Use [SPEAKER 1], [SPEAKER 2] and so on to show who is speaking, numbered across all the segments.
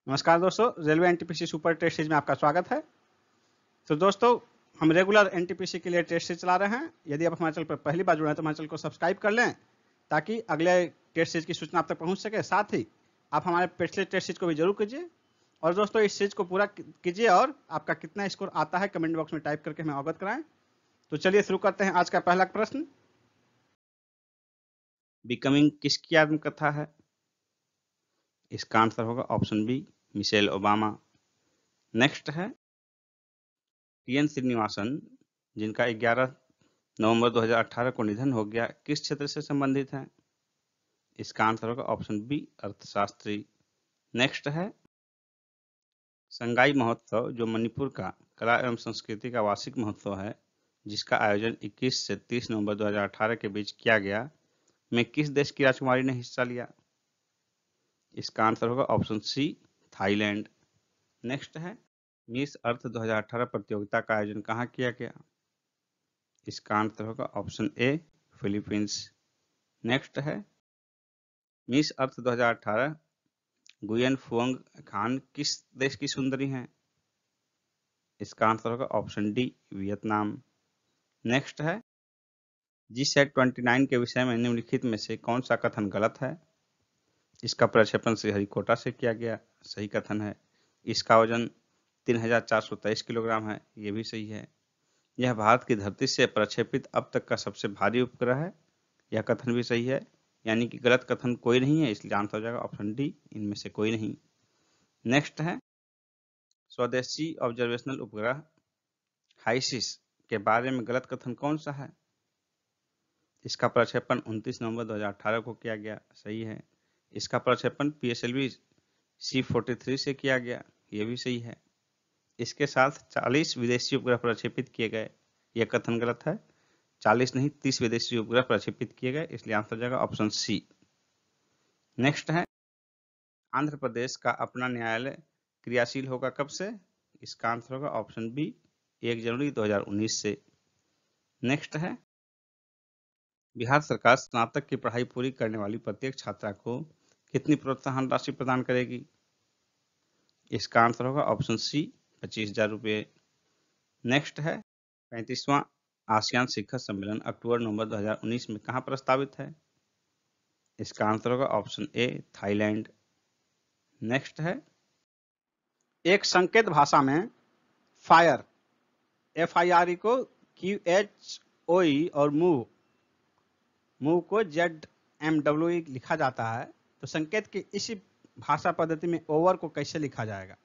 [SPEAKER 1] नमस्कार दोस्तों, railway NTPC super test series में आपका स्वागत है। तो दोस्तों, हम रेगुलर एनटीपीसी के लिए टेस्ट सीरीज चला रहे हैं। यदि आप हमारे चैनल पर पहली बार जुड़े हैं तो हमारे चैनल को सब्सक्राइब कर लें ताकि अगले टेस्ट सीरीज की सूचना आप तक पहुंच सके। साथ ही आप हमारे पिछले टेस्ट सीरीज को भी जरूर कीजिए। और दोस्तों, इस सीरीज को पूरा कीजिए और आपका कितना स्कोर आता है कमेंट बॉक्स में टाइप करके हमें अवगत कराएं। तो चलिए शुरू करते हैं आज का पहला प्रश्न। बिकमिंग किसकी आत्मकथा है? इसका आंसर होगा option B, Michelle Obama. Next है टीएन श्रीनिवासन, जिनका 11 नवंबर 2018 को निधन हो गया, किस क्षेत्र से संबंधित हैं? इसका आंसर होगा ऑप्शन बी, अर्थशास्त्री। नेक्स्ट है संगाई महोत्सव, जो मणिपुर का कला एवं संस्कृति का वार्षिक महोत्सव है, जिसका आयोजन 21 से 30 नवंबर 2018 के बीच किया गया, में किस देश की राजकुमारी ने हिस्सा लिया? इसका आंसर होगा ऑप्शन सी, थाईलैंड। नेक्स्ट है मिस अर्थ 2018 प्रतियोगिता का आयोजन कहाँ किया गया? इसका आंसर होगा ऑप्शन ए, फिलीपींस। नेक्स्ट है मिस अर्थ 2018 गुयेन फुओंग खान किस देश की सुंदरी हैं? इसका आंसर होगा ऑप्शन डी, वियतनाम। नेक्स्ट है G-SAT-29 के विषय में निम्नलिखित में से कौन सा कथन गलत है? इसका प्रक्षेपण श्रीहरिकोटा से किया गया, सही कथन है। इसका वजन 3423 किलोग्राम है, ये भी सही है। यह भारत की धरती से प्रक्षेपित अब तक का सबसे भारी उपग्रह है, यह कथन भी सही है। यानी कि गलत कथन कोई नहीं है, इसलिए आंसर हो जाएगा ऑप्शन डी, इनमें से कोई नहीं। नेक्स्ट है स्वदेशी ऑब्जर्वेशनल उपग्रह हाइसिस के बारे में गलत कथन कौन सा है? इसका प्रक्षेपण 29 नवंबर 2018 को किया गया, सही है। इसका प्रक्षेपण PSLV C-43 से किया गया, ये भी सही है। इसके साथ 40 विदेशी उपग्रह प्रक्षेपित किए गए, यह कथन गलत है। 40 नहीं, 30 विदेशी उपग्रह प्रक्षेपित किए गए, इसलिए आंसर हो जाएगा ऑप्शन सी। नेक्स्ट है आंध्र प्रदेश का अपना न्यायालय क्रियाशील होगा कब से? इसका आंसर होगा ऑप्शन बी, 1 जनवरी 2019 से। नेक्स्ट है बिहार सरकार स्नातक की पढ़ाई पूरी करने वाली प्रत्येक छात्रा को कितनी प्रोत्साहन राशि प्रदान करेगी? इसका आंसर होगा ऑप्शन सी, 25,000 रुपये। नेक्स्ट है 35वां आसियान शिखर सम्मेलन अक्टूबर-नवंबर 2019 में कहाँ प्रस्तावित है? इसका आंसर होगा ऑप्शन ए, थाईलैंड। नेक्स्ट है एक संकेत भाषा में फायर FIRE को QHOE और मूव को ZMWE लिखा जाता है, तो संकेत की इसी भाषा पद्धति में ओवर को कैसे लिखा जाएगा?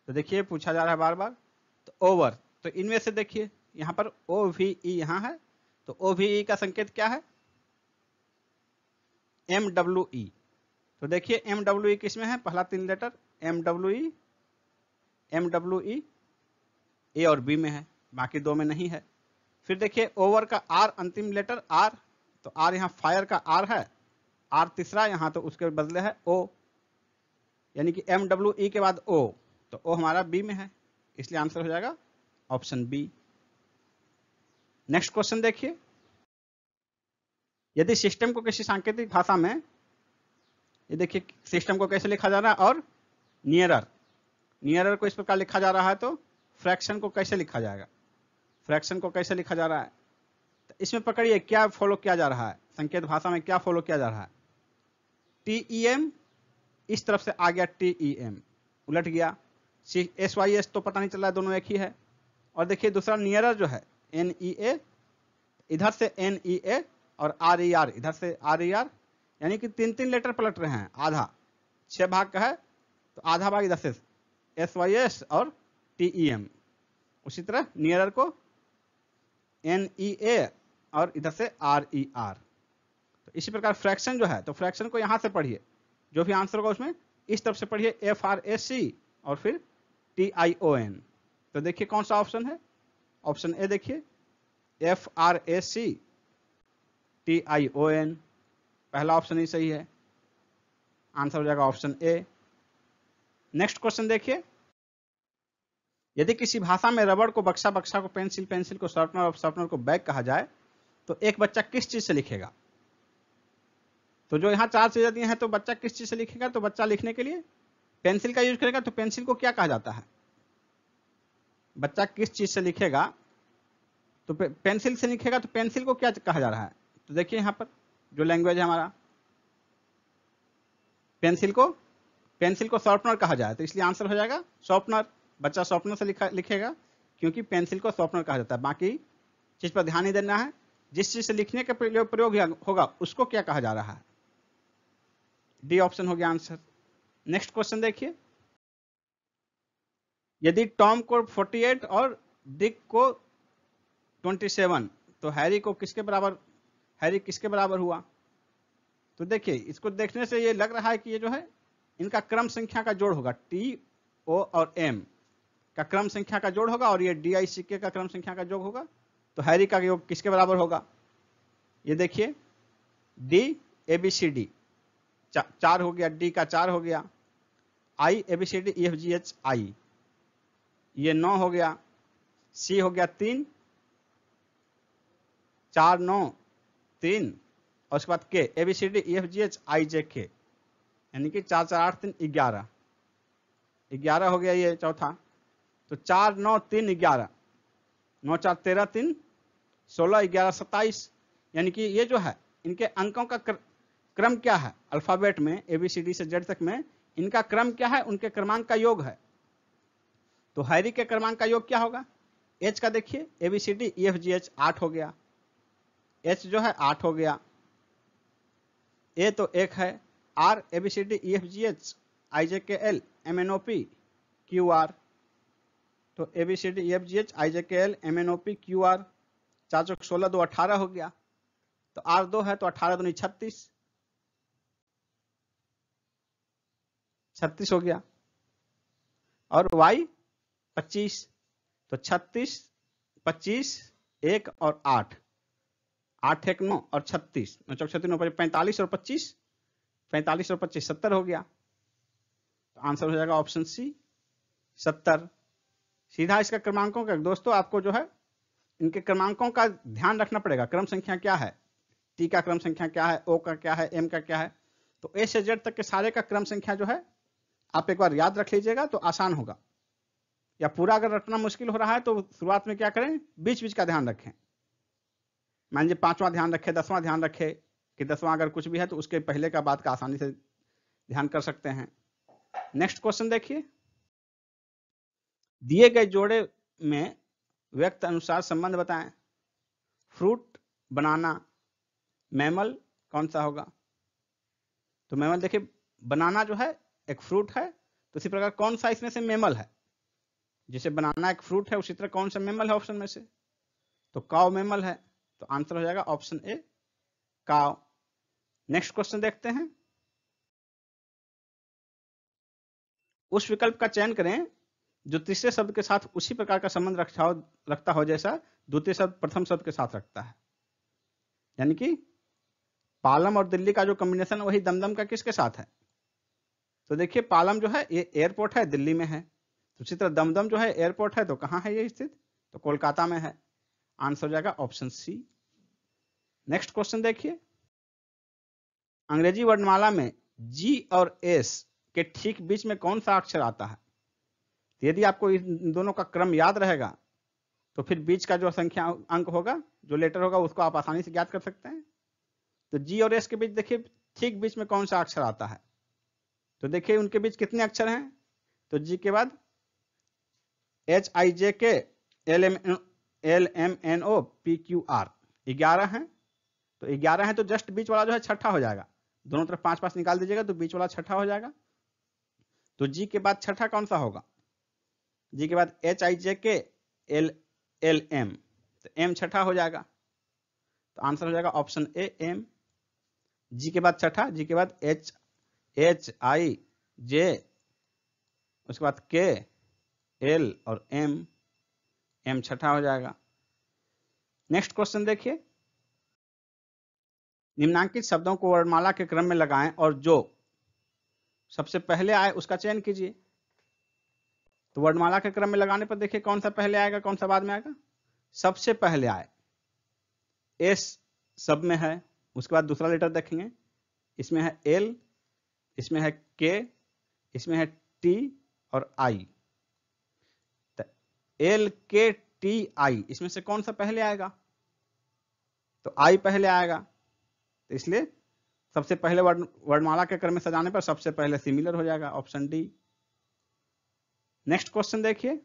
[SPEAKER 1] तो देखिए पूछा जा रहा है बार बार। तो ओवर, तो इनमें से देखिए यहाँ पर OVE यहाँ है, तो OVE का संकेत क्या है? MWE। तो देखिए MWE किसमें है? पहला 3 लेटर MWE A और B में है, बाकी 2 में नहीं है। फिर देखिए ओवर का R अंतिम लेटर R, तो R यहाँ फायर का R है, R तीसरा यहाँ, तो उसके बदले है O, यानी कि MWE के बाद O, तो O हमारा B में है, इसलिए आंसर हो जाएगा ऑप्शन बी। नेक्स्ट क्वेश्चन देखिए, यदि सिस्टम को किसी सांकेतिक भाषा में, ये देखिए सिस्टम को कैसे लिखा जा रहा है, और नियरर को इस प्रकार लिखा जा रहा है, तो फ्रैक्शन को कैसे लिखा जाएगा? फ्रैक्शन को कैसे लिखा जा रहा है? तो इसमें पकड़िए क्या फॉलो किया जा रहा है, संकेत भाषा में क्या फॉलो किया जा रहा है? TEM इस तरफ से आ गया, TEM उलट गया, SYS तो पता नहीं चल रहा है, दोनों एक ही है। और देखिए दूसरा नियरर जो है NEA, इधर से NEA, और RER इधर से RER, यानी कि 3 लेटर पलट रहे हैं। आधा 6 भाग का है, तो आधा भाग इधर से SYS और TEM। उसी तरह नियरर को NEA और इधर से RER। तो इसी प्रकार फ्रैक्शन जो है, तो फ्रैक्शन को यहां से पढ़िए, जो भी आंसर होगा उसमें इस तरफ से पढ़िए FRAC और फिर TION। तो देखिए कौन सा ऑप्शन है? ऑप्शन ए देखिए, FRAC TION, पहला ऑप्शन ही सही है, आंसर हो जाएगा ऑप्शन ए। नेक्स्ट क्वेश्चन देखिए, यदि किसी भाषा में रबड़ को बक्सा, बक्सा को पेंसिल, पेंसिल को शार्पनर और शार्पनर को बैग कहा जाए, तो एक बच्चा किस चीज से लिखेगा? तो जो यहाँ 4 चीजें दी हैं, तो बच्चा किस चीज से लिखेगा? तो बच्चा लिखने के लिए पेंसिल का यूज करेगा तो पेंसिल को क्या कहा जाता है? बच्चा किस चीज से लिखेगा तो पेंसिल से लिखेगा तो पेंसिल को क्या कहा जा रहा है? तो देखिए यहां पर जो लैंग्वेज है हमारा, पेंसिल को शॉर्पनर कहा जाए, तो इसलिए आंसर हो जाएगा शॉर्पनर। बच्चा शॉर्पनर से लिखेगा क्योंकि पेंसिल को शॉर्पनर कहा जाता है। बाकी चीज पर ध्यान नहीं देना है, जिस चीज से लिखने का प्रयोग होगा उसको क्या कहा जा रहा है। डी ऑप्शन हो गया आंसर। नेक्स्ट क्वेश्चन देखिए, यदि टॉम को 48 और डिक को 27 तो हैरी किसके बराबर हुआ? तो देखिए इसको देखने से ये लग रहा है कि ये जो है इनका क्रम संख्या का जोड़ होगा, टी ओ और एम का क्रम संख्या का जोड़ होगा, और ये डी आई सी के का क्रम संख्या का जोड़ होगा। तो हैरी का योग किसके बराबर होगा? ये देखिए D A B C D 4 हो गया, डी का 4 हो गया, I A B C D E F G H I ये 9 हो गया, सी हो गया 3, 4 9 3, और उसके बाद K A B C D E F G H I J K, यानी कि 4 4 8 3 11 11 हो गया ये चौथा। तो 4 9 3 11 9 4 13 3 16 11 27, यानी कि ये जो है इनके अंकों का क्रम क्या है अल्फाबेट में, एबीसीडी से जेड तक में इनका क्रम क्या है, उनके क्रमांक का योग है। तो हैरी के क्रमांक का योग क्या होगा? एच का देखिए A B C D E F G H 8 हो गया, एच जो है 8 हो गया, ए तो 1 है, R A B C D E F G H I J K L M N O P Q R, तो A B C D E F G H I J K L M N O P Q R, 4 चौक 16 2 18 हो गया, तो are 2 है तो 18 दूनी 36 हो गया, और y 25, तो 36 25 1 और 8 8 1 9 और 36 9 चौक 36 9 45 और 25 45 और 25 70 हो गया। तो आंसर हो जाएगा ऑप्शन सी 70। सीधा इसका क्रमांकों का, दोस्तों आपको जो है इनके क्रमांकों का ध्यान रखना पड़ेगा। क्रम संख्या क्या है, टी का क्रम संख्या क्या है, ओ का क्या है, एम का क्या है, तो ए से जेड तक के सारे का क्रम संख्या जो है आप एक बार याद रख लीजिएगा तो आसान होगा। या पूरा अगर रटना मुश्किल हो रहा है तो शुरुआत में क्या करें, बीच बीच का ध्यान रखें। मान लीजिए 5वां ध्यान रखे, 10वां ध्यान रखे कि 10वां अगर कुछ भी है तो उसके पहले का बात का आसानी से ध्यान कर सकते हैं। नेक्स्ट क्वेश्चन देखिए, दिए गए जोड़े में व्यक्त अनुसार संबंध बताएं। फ्रूट, बनाना, मैमल कौन सा होगा? तो मैमल देखिए बनाना जो है एक फ्रूट है, तो इसी प्रकार कौन सा इसमें से मैमल है? जैसे बनाना एक फ्रूट है उसी तरह कौन सा मैमल है ऑप्शन में से? तो काव मैमल है, तो आंसर हो जाएगा ऑप्शन ए काव। नेक्स्ट क्वेश्चन देखते हैं, उस विकल्प का चयन करें जो तीसरे शब्द के साथ उसी प्रकार का संबंध रखता हो जैसा द्वितीय शब्द प्रथम शब्द के साथ रखता है। यानी कि पालम और दिल्ली का जो कॉम्बिनेशन है वही दमदम का किसके साथ है? तो देखिए पालम जो है ये एयरपोर्ट है, दिल्ली में है, तो उसी तरह दमदम जो है एयरपोर्ट है, तो कहाँ है ये स्थित? तो कोलकाता में है। आंसर हो जाएगा ऑप्शन सी। नेक्स्ट क्वेश्चन देखिए, अंग्रेजी वर्णमाला में जी और एस के ठीक बीच में कौन सा अक्षर आता है? तो यदि आपको इन दोनों का क्रम याद रहेगा तो फिर बीच का जो संख्या अंक होगा, जो लेटर होगा, उसको आप आसानी से ज्ञात कर सकते हैं। तो जी और एस के बीच देखिए ठीक बीच में कौन सा अक्षर आता है? तो देखिए उनके बीच कितने अक्षर हैं? तो जी के बाद H I J K L M N O P Q R 11 है, तो 11 है तो जस्ट बीच वाला जो है छठा हो जाएगा। दोनों तरफ 5 5 निकाल दीजिएगा तो बीच वाला छठा हो जाएगा। तो जी के बाद छठा कौन सा होगा? जी के बाद H I J K L M, तो एम छठा हो जाएगा, तो आंसर हो जाएगा ऑप्शन ए एम। जी के बाद छठा, जी के बाद एच आई जे, उसके बाद के एल और एम छठा हो जाएगा। नेक्स्ट क्वेश्चन देखिए, निम्नांकित शब्दों को वर्णमाला के क्रम में लगाएं और जो सबसे पहले आए उसका चयन कीजिए। तो वर्णमाला के क्रम में लगाने पर देखिए कौन सा पहले आएगा कौन सा बाद में आएगा? सबसे पहले आए एस सब में है, उसके बाद दूसरा लेटर देखेंगे, इसमें है एल, इसमें है के, इसमें है टी और आई, LKTI इसमें से कौन सा पहले आएगा? तो आई पहले आएगा, तो इसलिए सबसे पहले वर्णमाला के क्रम में सजाने पर सबसे पहले सिमिलर हो जाएगा, ऑप्शन डी। नेक्स्ट क्वेश्चन देखिए,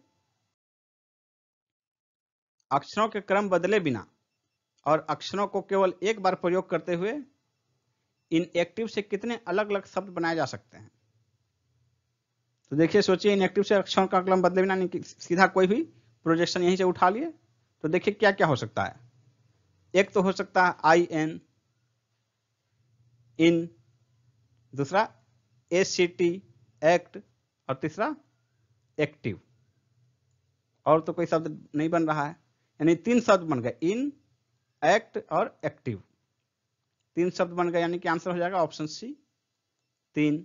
[SPEAKER 1] अक्षरों के क्रम बदले बिना और अक्षरों को केवल एक बार प्रयोग करते हुए इनएक्टिव से कितने अलग अलग शब्द बनाए जा सकते हैं? तो देखिए, सोचिए, इनएक्टिव से अक्षरों का क्रम बदले बिना, सीधा कोई भी प्रोजेक्शन यहीं से उठा लिए, तो देखिए क्या क्या हो सकता है। एक तो हो सकता है IN, इन, दूसरा ACT, एक्ट, और तीसरा एक्टिव। और तो कोई शब्द नहीं बन रहा है, यानी 3 शब्द बन गए, इन, एक्ट और एक्टिव, 3 शब्द बन गए, यानी कि आंसर हो जाएगा ऑप्शन सी, 3।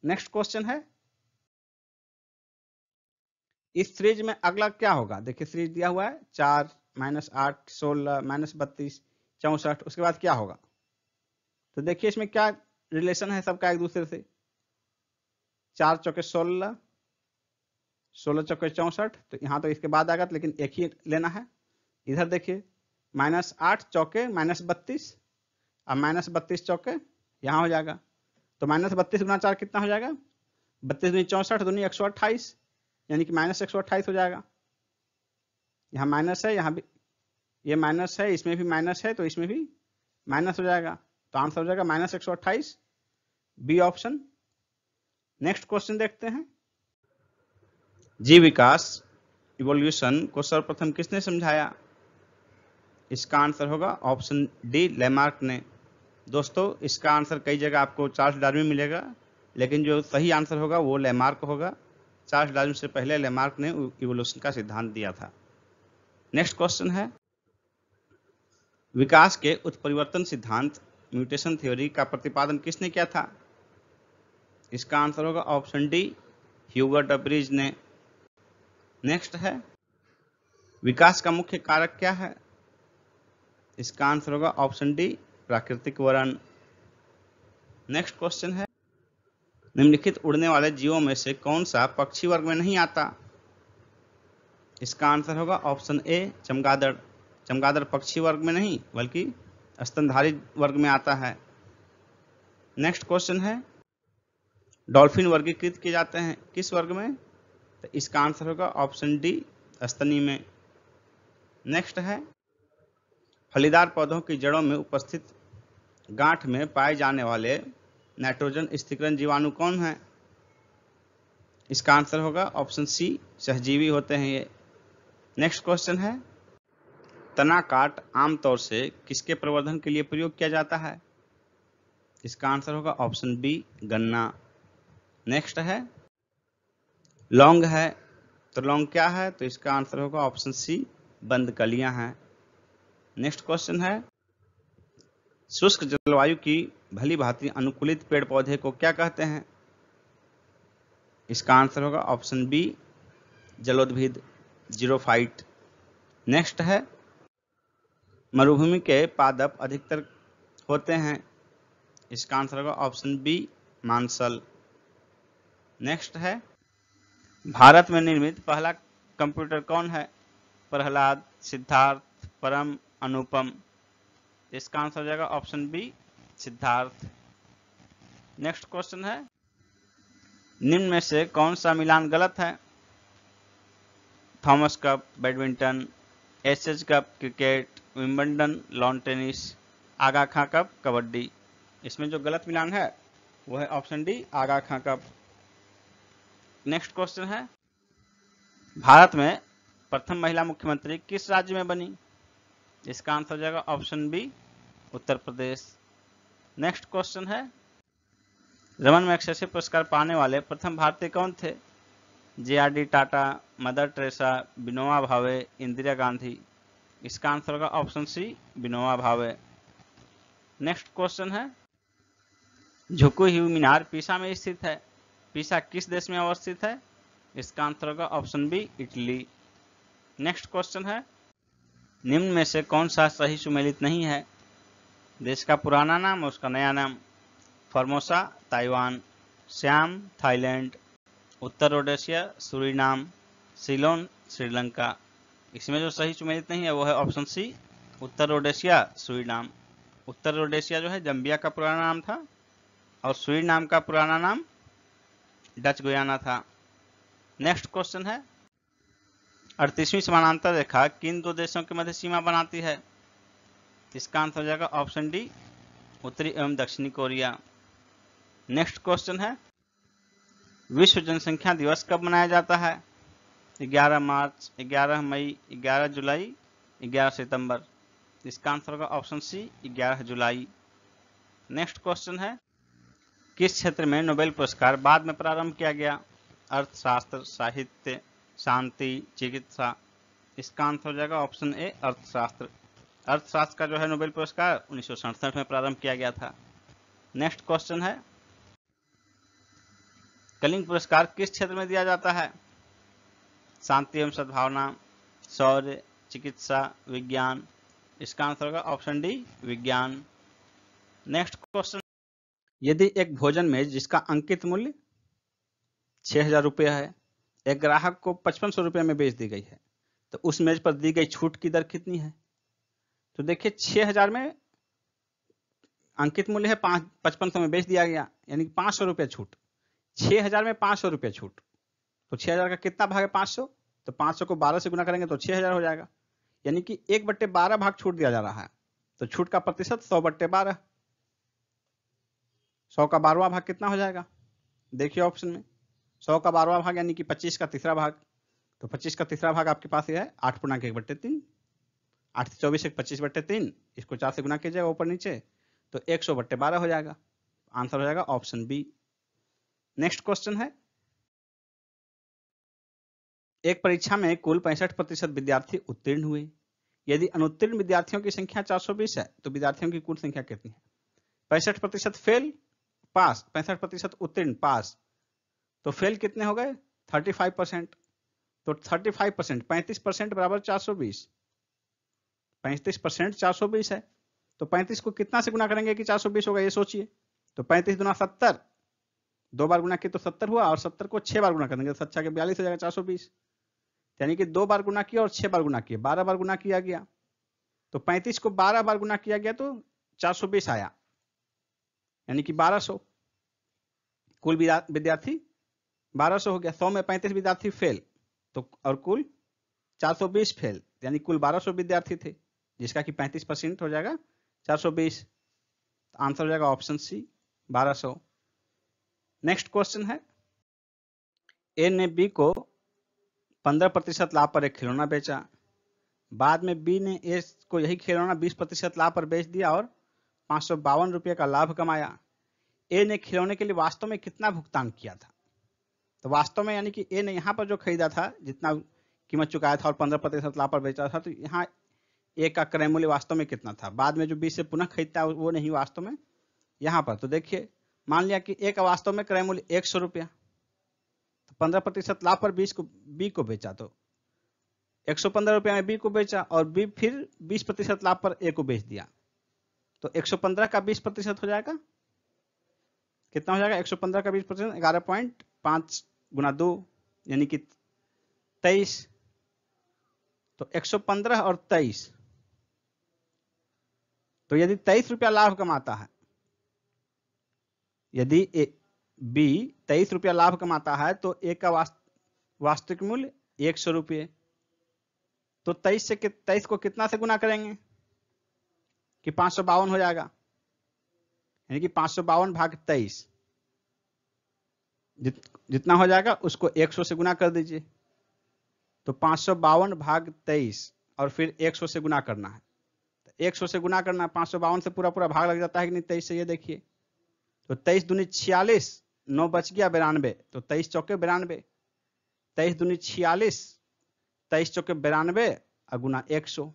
[SPEAKER 1] नेक्स्ट क्वेश्चन है, इस सीरीज में अगला क्या होगा? देखिए सीरीज दिया हुआ है 4, -8, 16, -32, 64, उसके बाद क्या होगा? तो देखिए इसमें क्या रिलेशन है सबका एक दूसरे से। 4 चौके 16, 16 चौके 64, तो यहाँ तो इसके बाद आएगा, लेकिन एक ही लेना है। इधर देखिए -8 चौके -32 और -32 चौके यहाँ हो जाएगा, तो -32 गुना 4 कितना हो जाएगा? 32 दूनी 64, दूनी 128, यानी कि -128 हो जाएगा। यहाँ माइनस है, यहाँ भी ये माइनस है, इसमें भी माइनस है, तो इसमें भी माइनस हो जाएगा, तो आंसर हो जाएगा -128, बी ऑप्शन। नेक्स्ट क्वेश्चन देखते हैं, जीव विकास इवोल्यूशन को सर्वप्रथम किसने समझाया? इसका आंसर होगा ऑप्शन डी, लेमार्क ने। दोस्तों, इसका आंसर कई जगह आपको चार्ल्स डार्विन मिलेगा, लेकिन जो सही आंसर होगा वो लेमार्क होगा। चार्ल्स डार्विन से पहले लेमार्क ने इवोल्यूशन का सिद्धांत दिया था। नेक्स्ट क्वेश्चन है, विकास के उत्परिवर्तन सिद्धांत म्यूटेशन थ्योरी का प्रतिपादन किसने किया था? इसका आंसर होगा ऑप्शन डी, ह्यूगो डबरीज ने। नेक्स्ट है, विकास का मुख्य कारक क्या है? इसका आंसर होगा ऑप्शन डी, प्राकृतिक वरण। नेक्स्ट क्वेश्चन है, निम्नलिखित उड़ने वाले जीवों में से कौन सा पक्षी वर्ग में नहीं आता? इसका आंसर होगा ऑप्शन ए, चमगादड़। चमगादड़ पक्षी वर्ग में नहीं बल्कि स्तनधारी वर्ग में आता है। नेक्स्ट क्वेश्चन है, डॉल्फिन वर्गीकृत किए जाते हैं किस वर्ग में? तो इसका आंसर होगा ऑप्शन डी, स्तनी में। नेक्स्ट है, फलीदार पौधों की जड़ों में उपस्थित गांठ में पाए जाने वाले नाइट्रोजन स्थिरीकरण जीवाणु कौन है? इसका आंसर होगा ऑप्शन सी, सहजीवी होते हैं ये। नेक्स्ट क्वेश्चन है, तना काट आमतौर से किसके प्रवर्धन के लिए प्रयोग किया जाता है? इसका आंसर होगा ऑप्शन बी, गन्ना। नेक्स्ट है, लौंग है, तो लौंग क्या है? तो इसका आंसर होगा ऑप्शन सी, बंद कलियां हैं। नेक्स्ट क्वेश्चन है, शुष्क जलवायु की भली भांति अनुकूलित पेड़ पौधे को क्या कहते हैं? इसका आंसर होगा ऑप्शन बी, जलोद्भिद, जीरोफाइट। नेक्स्ट है, मरुभूमि के पादप अधिकतर होते हैं। इसका आंसर होगा ऑप्शन बी, मांसल। नेक्स्ट है, भारत में निर्मित पहला कंप्यूटर कौन है? प्रहलाद, सिद्धार्थ, परम, अनुपम। इसका आंसर हो जाएगा option B, Siddharth. Next question है, निम्न में से कौन सा मिलान गलत है? Thomas Cup badminton, SH Cup cricket, Wimbledon lawn tennis, Aga Khan cup kabaddi. इसमें जो गलत मिलान है वो है option D, Aga Khan cup. Next question है, भारत में प्रथम महिला मुख्यमंत्री किस राज्य में बनी? इसका आंसर हो जाएगा option B, Uttar Pradesh. Next question है, रमन मैग्सेसे पुरस्कार पाने वाले प्रथम भारतीय कौन थे? JRD Tata, mother Teresa, Vinoba Bhave, Indira Gandhi. इसका आंसर होगा option C, Vinoba Bhave. Next question है, झुकी हुई मीनार पीसा में स्थित है, पीसा किस देश में अवस्थित है? इसका आंसर होगा option B, Italy. Next question है, निम्न में से कौन सा सही सुमेलित नहीं है? देश का पुराना नाम और उसका नया नाम। फॉर्मोसा, ताइवान, श्याम, थाईलैंड, उत्तर रोडेशिया, सूरीनाम, सीलोन, श्रीलंका। इसमें जो सही चुनित नहीं है वो है ऑप्शन सी, उत्तर रोडेशिया, सूरीनाम। उत्तर रोडेशिया जो है जम्बिया का पुराना नाम था और सूरीनाम का पुराना नाम डच गुयाना था। नेक्स्ट क्वेश्चन है, 38वीं समानांतर रेखा किन दो देशों के मध्य सीमा बनाती है? इसका आंसर हो जाएगा ऑप्शन डी, उत्तरी एवं दक्षिणी कोरिया। नेक्स्ट क्वेश्चन है, विश्व जनसंख्या दिवस कब मनाया जाता है? 11 मार्च, 11 मई, 11 जुलाई, 11 सितंबर। इसका आंसर होगा ऑप्शन सी, 11 जुलाई। नेक्स्ट क्वेश्चन है, किस क्षेत्र में नोबेल पुरस्कार बाद में प्रारंभ किया गया? अर्थशास्त्र, साहित्य, शांति, चिकित्सा। इसका आंसर हो जाएगा ऑप्शन ए, अर्थशास्त्र। अर्थशास्त्र का जो है नोबेल पुरस्कार 1967 में प्रारंभ किया गया था। नेक्स्ट क्वेश्चन है, कलिंग पुरस्कार किस क्षेत्र में दिया जाता है? शांति एवं सद्भावना, शौर्य, चिकित्सा, विज्ञान। इसका आंसर होगा ऑप्शन डी, विज्ञान। नेक्स्ट क्वेश्चन, यदि एक भोजन मेज जिसका अंकित मूल्य 6,000 रुपये है एक ग्राहक को 5,500 रुपये में बेच दी गई है तो उस मेज पर दी गई छूट की दर कितनी है? तो देखिए 6,000 में अंकित मूल्य है, 5,500 में बेच दिया गया, यानी 500 रुपये छूट। 6,000 में 500 रुपये छूट, तो 6,000 का कितना भाग है? 500। तो 500 को 12 से गुना करेंगे तो 6,000 हो जाएगा, यानी कि 1/12 भाग छूट दिया जा रहा है। तो छूट का प्रतिशत 100/12। 100 का 12वां भाग कितना हो जाएगा? देखिए ऑप्शन में, 100 का 12वां भाग यानी कि 25 का तीसरा भाग। तो 25 का तीसरा भाग आपके पास ये है 8/1/3। 8 से 24 25/3, इसको 4 से गुना कीजिएगा ऊपर नीचे तो 100/12 हो जाएगा। आंसर हो जाएगा ऑप्शन बी। नेक्स्ट क्वेश्चन है, एक परीक्षा में कुल 65% विद्यार्थी उत्तीर्ण हुए। यदि अनुत्तीर्ण विद्यार्थियों की संख्या 420 है तो विद्यार्थियों की कुल संख्या कितनी है? 65% फेल, पास, 65% उत्तीर्ण, पास। तो फेल कितने हो गए? 35%। तो 35%, 35% बराबर 420। 35% 420 है, तो 35 को कितना से गुना करेंगे कि 420 होगा, ये सोचिए। तो 35 गुना 70, 2 बार गुना किए तो 70 हुआ, और 70 को 6 बार गुना करेंगे तो 7 के 42 हो जाएगा 420। यानी कि 2 बार गुना किया और 6 बार गुना किया, 12 बार गुना किया गया। तो 35 को 12 बार गुना किया गया तो 420 आया, यानी कि 1200। कुल विद्यार्थी 1200 हो गया। 100 में 35 विद्यार्थी फेल, तो और कुल 420 फेल, यानी कुल 1200 विद्यार्थी थे, जिसका कि 35% हो जाएगा 420। आंसर हो जाएगा ऑप्शन सी, 1200। नेक्स्ट क्वेश्चन है, ए ने बी को 15% लाभ पर एक खिलौना बेचा। बाद में बी ने ए को यही खिलौना 20% लाभ पर बेच दिया और 552 रुपये का लाभ कमाया। ए ने खिलौने के लिए वास्तव में कितना भुगतान किया था? तो वास्तव में यानी कि ए ने यहाँ पर जो खरीदा था, जितना कीमत चुकाया था और 15% लाभ पर बेचा था, तो यहाँ ए का क्रय मूल्य वास्तव में कितना था? बाद में जो बी से पुनः खरीदता है वो नहीं, वास्तव में यहाँ पर। तो देखिए, मान लिया कि ए का वास्तव में क्रय मूल्य 100 रुपया, तो 15% लाभ पर बी को बेचा, तो 115 रुपया में बी को बेचा और बी फिर 20% लाभ पर ए को बेच दिया। तो 115 का 20% हो जाएगा, कितना हो जाएगा? 115 का 20% 11.5 गुना 2 यानी कि 23। तो 115 और 23, तो यदि 23 रुपया लाभ कमाता है, यदि बी 23 रुपया लाभ कमाता है तो ए का वास्तविक मूल्य 100 रुपये। तो 23 को कितना से गुना करेंगे कि 552 हो जाएगा, यानी कि 552 भाग 23 जितना हो जाएगा उसको 100 से गुना कर दीजिए। तो 552 भाग 23 और फिर 100 से गुना करना है। तो 100 से गुना करना है, 552 से पूरा पूरा भाग लग जाता है कि नहीं 23 से, ये देखिए। तो 23 दूनी 46, 9 बच गया 92, तो 23 चौके 92, 23 दूनी 46, 23 चौके 92 और गुना 100।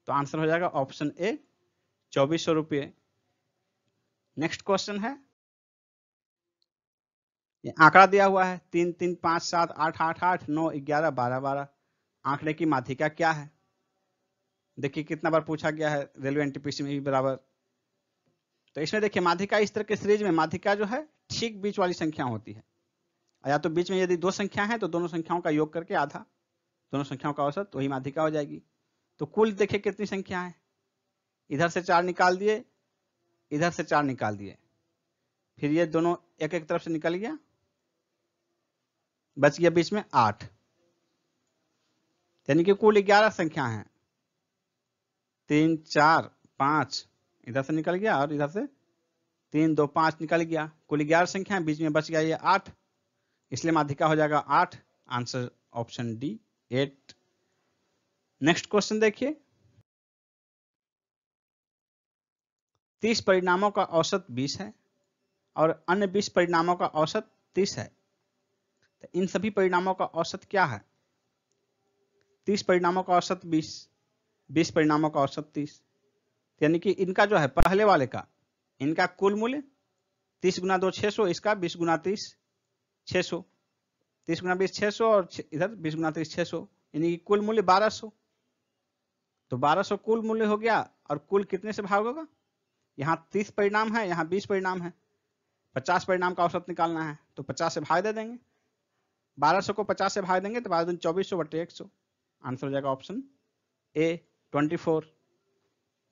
[SPEAKER 1] तो आंसर हो जाएगा ऑप्शन ए, 2400 रुपये। नेक्स्ट क्वेश्चन है, ये आंकड़ा दिया हुआ है 3 3 5 7 8 8 8 9 11 12 12। आंकड़े की माध्यिका क्या है? देखिए कितना बार पूछा गया है रेलवे एनटीपीसी में भी बराबर। तो इसमें देखिए माध्यिका, इस तरह के सीरीज में माध्यिका जो है ठीक बीच वाली संख्या होती है, या तो बीच में यदि दो संख्या है तो दोनों संख्याओं का योग करके आधा, दोनों संख्याओं का औसत, वही माध्यिका हो जाएगी। तो कुल देखिए कितनी संख्या है, इधर से 4 निकाल दिए, इधर से 4 निकाल दिए, फिर ये दोनों एक एक तरफ से निकल गया, बच गया बीच में 8, यानी कि कुल 11 संख्या है। 3 4 5 इधर से निकल गया और इधर से 3 2 5 निकल गया, कुल 11 संख्या है, बीच में बच गया ये 8, इसलिए माध्यिका हो जाएगा 8। Answer option D 8। Next question देखिए, 30 परिणामों का औसत 20 है और अन्य 20 परिणामों का औसत 30 है, तो इन सभी परिणामों का औसत क्या है? 30 परिणामों का औसत 20, 20 परिणामों का औसत 30, यानी कि इनका जो है पहले वाले का, इनका कुल मूल्य 30 गुना 2 600, इसका 20 गुना 30 600, 30 गुना 20 600 और इधर 20 गुना 30 600, यानी कि कुल मूल्य 1200। तो 1200 कुल मूल्य हो गया और कुल कितने से भाग होगा? यहाँ 30 परिणाम है, यहाँ 20 परिणाम है, 50 परिणाम का औसत निकालना है, तो 50 से भाग दे देंगे, 1200 को 50 से भाग देंगे तो 2400/100। आंसर हो जाएगा ऑप्शन ए 24।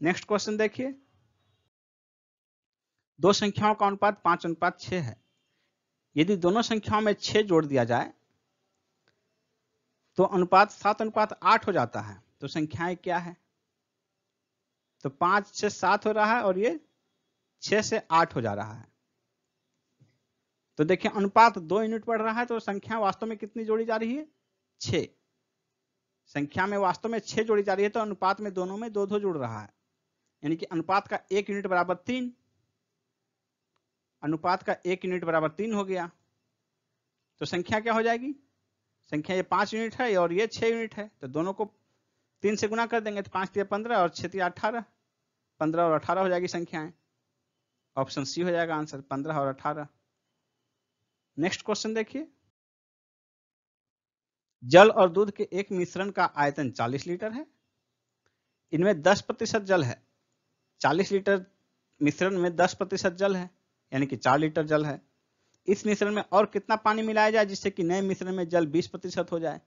[SPEAKER 1] नेक्स्ट क्वेश्चन देखिए, दो संख्याओं का अनुपात 5:6 है, यदि दोनों संख्याओं में 6 जोड़ दिया जाए तो अनुपात 7:8 हो जाता है, तो संख्याएं क्या है? तो 5 से 7 हो रहा है और ये 6 से 8 हो जा रहा है। तो देखिए अनुपात 2 यूनिट बढ़ रहा है, तो संख्या वास्तव में कितनी जोड़ी जा रही है? 6। संख्या में वास्तव में 6 जोड़ी जा रही है, तो अनुपात में दोनों में 2-2 जुड़ रहा है, यानी कि अनुपात का 1 यूनिट बराबर 3, अनुपात का 1 यूनिट बराबर 3 हो गया। तो संख्या क्या हो जाएगी? संख्या ये 5 यूनिट है और ये 6 यूनिट है, तो दोनों को 3 से गुना कर देंगे तो 5 × 15 और 6 × 18, 15 और 18 हो जाएगी संख्याएं। ऑप्शन सी हो जाएगा आंसर, 15 और 18। नेक्स्ट क्वेश्चन देखिए, जल और दूध के एक मिश्रण का आयतन 40 लीटर है, इनमें 10% जल है, 40 लीटर मिश्रण में 10% जल है, यानी कि 4 लीटर जल है। इस मिश्रण में और कितना पानी मिलाया जाए जिससे कि नए मिश्रण में जल 20% हो जाए?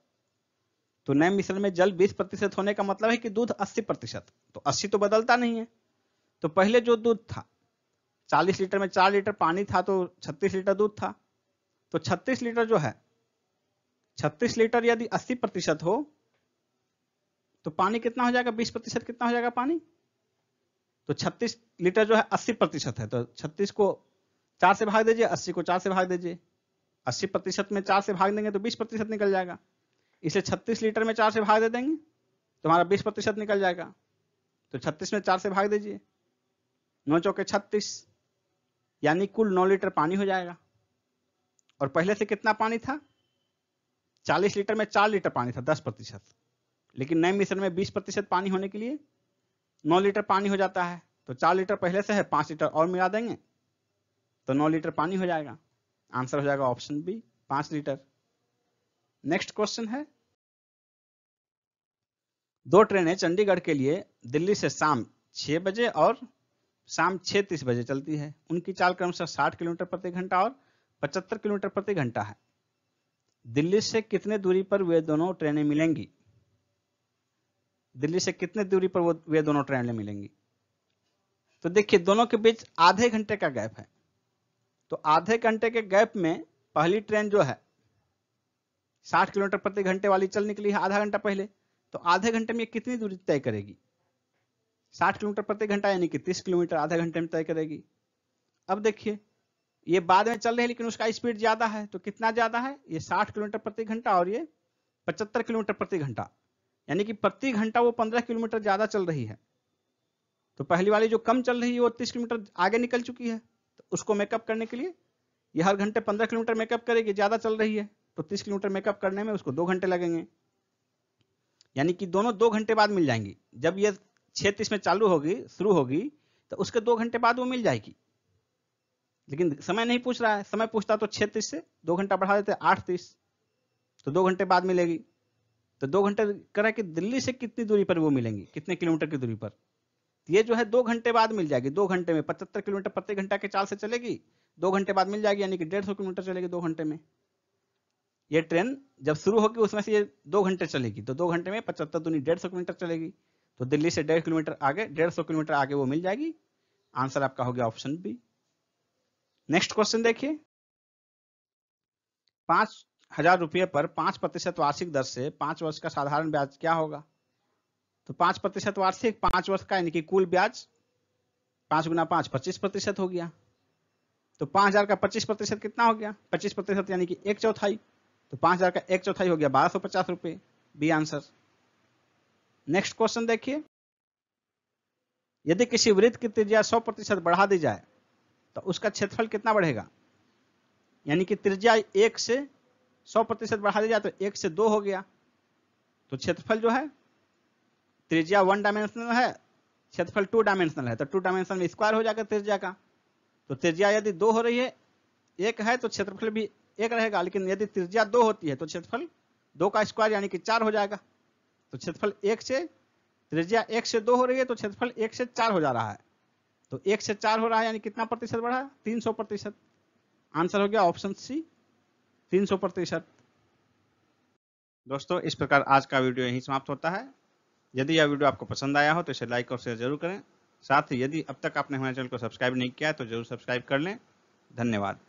[SPEAKER 1] तो नए मिश्रण में जल 20% होने का मतलब है कि दूध 80%, तो 80 तो बदलता नहीं है। तो पहले जो दूध था 40 लीटर में 4 लीटर पानी था, तो 36 लीटर दूध था, तो 36 लीटर जो है, 36 लीटर यदि 80% हो तो पानी कितना हो जाएगा? 20% कितना हो जाएगा पानी? तो 36 लीटर जो है 80% है, तो 36 को 4 से भाग दीजिए, 80 को 4 से भाग दीजिए, 80% में 4 से भाग देंगे तो 20% निकल जाएगा, इसलिए 36 लीटर में 4 से भाग दे देंगे तो हमारा 20% निकल जाएगा। तो 36 में 4 से भाग दीजिए, 9 चौके 36, यानी कुल 9 लीटर पानी हो जाएगा। और पहले से कितना पानी था? 40 लीटर में 4 लीटर पानी था, 10%, लेकिन नए मिश्रण में 20% पानी होने के लिए 9 लीटर पानी हो जाता है, तो 4 लीटर पहले से है, 5 लीटर और मिला देंगे तो 9 लीटर पानी हो जाएगा। आंसर हो जाएगा option B 5 litre. Next question है, 2 ट्रेनें चंडीगढ़ के लिए दिल्ली से शाम 6 बजे और शाम 6:30 बजे चलती है, उनकी चाल क्रमशः 60 किलोमीटर प्रति घंटा और 75 किलोमीटर प्रति घंटा है, दिल्ली से कितने दूरी पर वे दोनों ट्रेनें मिलेंगी? दिल्ली से कितने दूरी पर वे दोनों ट्रेनें मिलेंगी? तो देखिए दोनों के बीच आधे घंटे का गैप है, तो आधे घंटे के गैप में पहली ट्रेन जो है 60 किलोमीटर प्रति घंटे वाली चल निकली है आधा घंटा पहले, तो आधे घंटे में कितनी दूरी तय करेगी? 60 किलोमीटर प्रति घंटा यानी कि 30 किलोमीटर आधे घंटे में तय करेगी। अब देखिए ये बाद में चल रही है लेकिन उसका स्पीड ज्यादा है, तो कितना ज्यादा है? ये 60 किलोमीटर प्रति घंटा और ये 75 किलोमीटर प्रति घंटा, यानी कि प्रति घंटा वो 15 किलोमीटर ज्यादा चल रही है। तो पहली वाली जो कम चल रही है वो 30 किलोमीटर आगे निकल चुकी है, तो उसको मेकअप करने के लिए ये हर घंटे 15 किलोमीटर मेकअप करेगी, ज्यादा चल रही है तो 30 किलोमीटर मेकअप करने में उसको 2 घंटे लगेंगे, यानी कि दोनों 2 घंटे बाद मिल जाएंगी। जब ये 6:30 में चालू होगी, शुरू होगी, तो उसके 2 घंटे बाद वो मिल जाएगी, लेकिन समय नहीं पूछ रहा है, समय पूछता तो 6:30 से 2 घंटा बढ़ा देते 8:30, तो 2 घंटे बाद मिलेगी। तो 2 घंटे करा कि दिल्ली से कितनी दूरी पर वो मिलेंगी, कितने किलोमीटर की दूरी पर? ये जो है 2 घंटे बाद मिल जाएगी, 2 घंटे में 75 किलोमीटर प्रति घंटा के चाल से चलेगी, 2 घंटे बाद मिल जाएगी, यानी कि 150 किलोमीटर चलेगी 2 घंटे में। ये ट्रेन जब शुरू होगी उसमें से ये 2 घंटे चलेगी, तो 2 घंटे में 75 दूनी 150 किलोमीटर चलेगी, तो दिल्ली से 1.5 किलोमीटर आगे 150 किलोमीटर आगे वो मिल जाएगी। आंसर आपका हो गया ऑप्शन बी। नेक्स्ट क्वेश्चन देखिए, 5,000 रुपये पर 5% वार्षिक दर से 5 वर्ष का साधारण ब्याज क्या होगा? तो 5% वार्षिक 5 वर्ष का, यानी कि कुल ब्याज 5 गुना 5 25% हो गया। तो 5,000 का 25% कितना हो गया? 25% यानी कि 1/4। तो 5,000 का 1/4 हो गया 1250 रुपये। B answer. नेक्स्ट क्वेश्चन देखिए, यदि किसी वृत्त की त्रिज्या 100% बढ़ा दी जाए तो उसका क्षेत्रफल कितना बढ़ेगा? यानी कि त्रिज्या 1 से 100% बढ़ा दी जाए तो 1 से 2 हो गया, तो क्षेत्रफल जो है, त्रिज्या 1 डायमेंशनल है, क्षेत्रफल 2 डायमेंशनल है, तो 2 डायमेंशनल में स्क्वायर हो जाएगा त्रिज्या का। तो त्रिज्या यदि 2 हो रही है, 1 है, तो क्षेत्रफल भी 1 रहेगा, लेकिन यदि त्रिज्या 2 होती है तो क्षेत्रफल 2 का स्क्वायर यानी कि 4 हो जाएगा। तो क्षेत्रफल 1 से, त्रिज्या 1 से 2 हो रही है तो क्षेत्रफल 1 से 4 हो जा रहा है। तो 1 से 4 हो रहा है, यानी कितना प्रतिशत बढ़ा? 300%। आंसर हो गया ऑप्शन सी, 300%। दोस्तों, इस प्रकार आज का वीडियो यहीं समाप्त होता है। यदि यह वीडियो आपको पसंद आया हो तो इसे लाइक और शेयर जरूर करें। साथ ही यदि अब तक आपने हमारे चैनल को सब्सक्राइब नहीं किया है तो जरूर सब्सक्राइब कर लें। धन्यवाद।